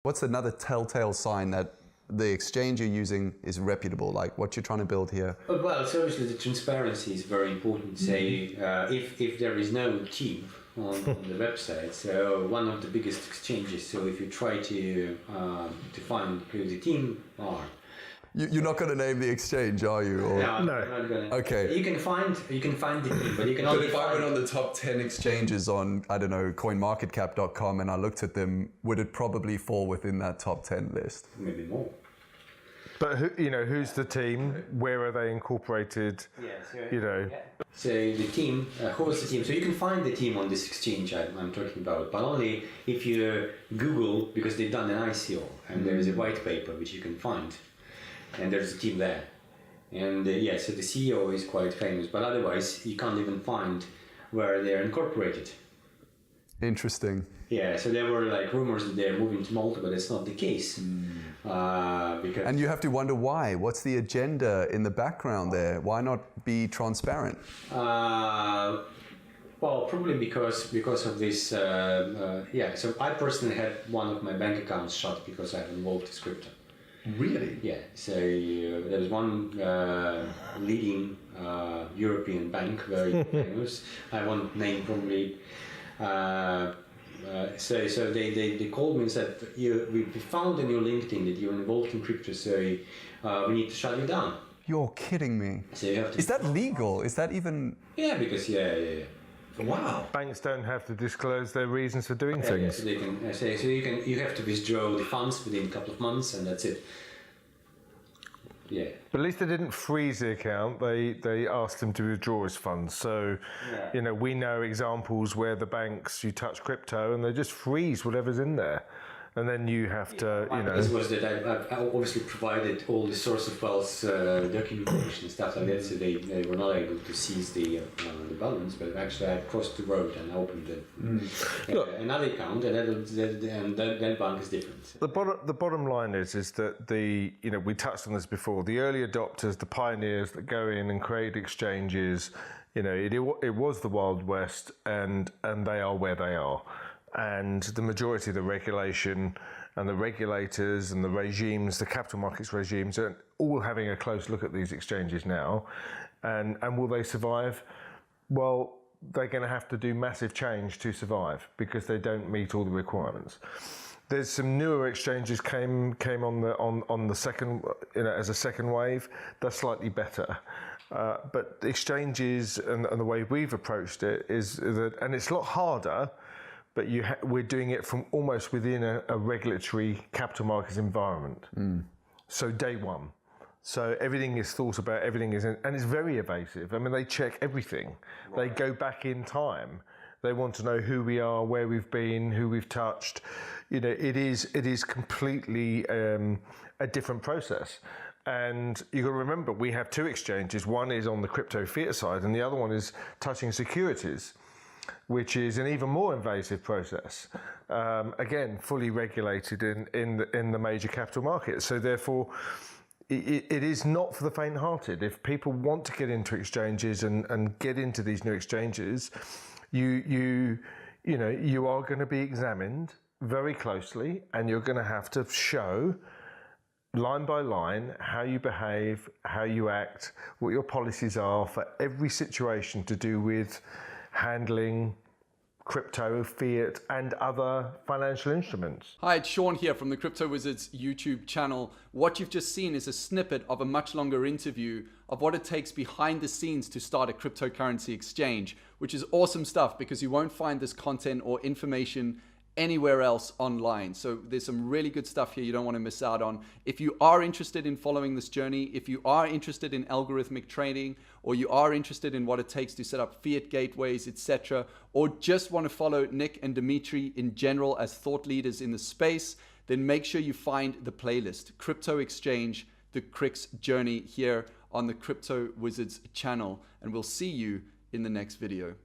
What's another telltale sign that the exchange you're using is reputable, like what you're trying to build here? Well, so obviously the transparency is very important. Say, if there is no team on the website, so one of the biggest exchanges, so if you try to find who the team are. You're not going to name the exchange, are you? Or? No, I'm not gonna. Okay. You can find the team, but you can only But if I went on the top 10 exchanges on, I don't know, coinmarketcap.com and I looked at them, would it probably fall within that top 10 list? Maybe more. But who's the team? Where are they incorporated? Yeah, so, Yeah. So the team, who's the team? So you can find the team on this exchange I'm talking about, but only if you Google, because they've done an ICO and there is a white paper which you can find, and there's a team there. And so the CEO is quite famous, but otherwise you can't even find where they're incorporated. Interesting. Yeah, so there were like rumors that they're moving to Malta, but that's not the case. Because And you have to wonder why. What's the agenda in the background there? Why not be transparent? well, probably because of this. So I personally had one of my bank accounts shut because I have involved in crypto. Really? Yeah. So there was one leading European bank, very famous. I won't name probably. So they called me and said, we found in your LinkedIn that you're involved in crypto, so we need to shut you down. You're kidding me. So you have to. Is that legal? Is that even? Yeah, because Wow. Banks don't have to disclose their reasons for doing things. So they can you have to withdraw the funds within a couple of months, and that's it. Yeah. But at least they didn't freeze the account. They asked him to withdraw his funds. So, we know examples where the banks, you touch crypto and they just freeze whatever's in there. And then you have to, This was that I obviously provided all the source of wealth documentation and stuff like that, so they were not able to seize the balance. But actually, I crossed the road and opened another account, and that bank is different. The bottom line is that we touched on this before. The early adopters, the pioneers that go in and create exchanges, it was the Wild West, and they are where they are. And the majority of the regulation and the regulators and the regimes, the capital markets regimes, are all having a close look at these exchanges now. And will they survive? Well, they're going to have to do massive change to survive because they don't meet all the requirements. There's some newer exchanges came on the second, as a second wave. They're slightly better. But exchanges and the way we've approached it is that, and it's a lot harder, but we're doing it from almost within a regulatory capital markets environment. So day one. So everything is thought about, and it's very evasive. I mean, they check everything. Right. They go back in time. They want to know who we are, where we've been, who we've touched. It is completely a different process. And you've got to remember, we have two exchanges. One is on the crypto fiat side, and the other one is touching securities, which is an even more invasive process. Again, fully regulated in the major capital markets. So therefore, it is not for the faint-hearted. If people want to get into exchanges and get into these new exchanges, you are going to be examined very closely, and you're going to have to show line by line how you behave, how you act, what your policies are for every situation to do with handling crypto, fiat, and other financial instruments. Hi, it's Sean here from the Crypto Wizards YouTube channel. What you've just seen is a snippet of a much longer interview of what it takes behind the scenes to start a cryptocurrency exchange, which is awesome stuff because you won't find this content or information anywhere else online. So there's some really good stuff here you don't want to miss out on. If you are interested in following this journey, if you are interested in algorithmic trading, or you are interested in what it takes to set up fiat gateways, etc., or just want to follow Nick and Dmitry in general as thought leaders in the space, then make sure you find the playlist, Crypto Exchange, the CRIX Journey, here on the Crypto Wizards channel. And we'll see you in the next video.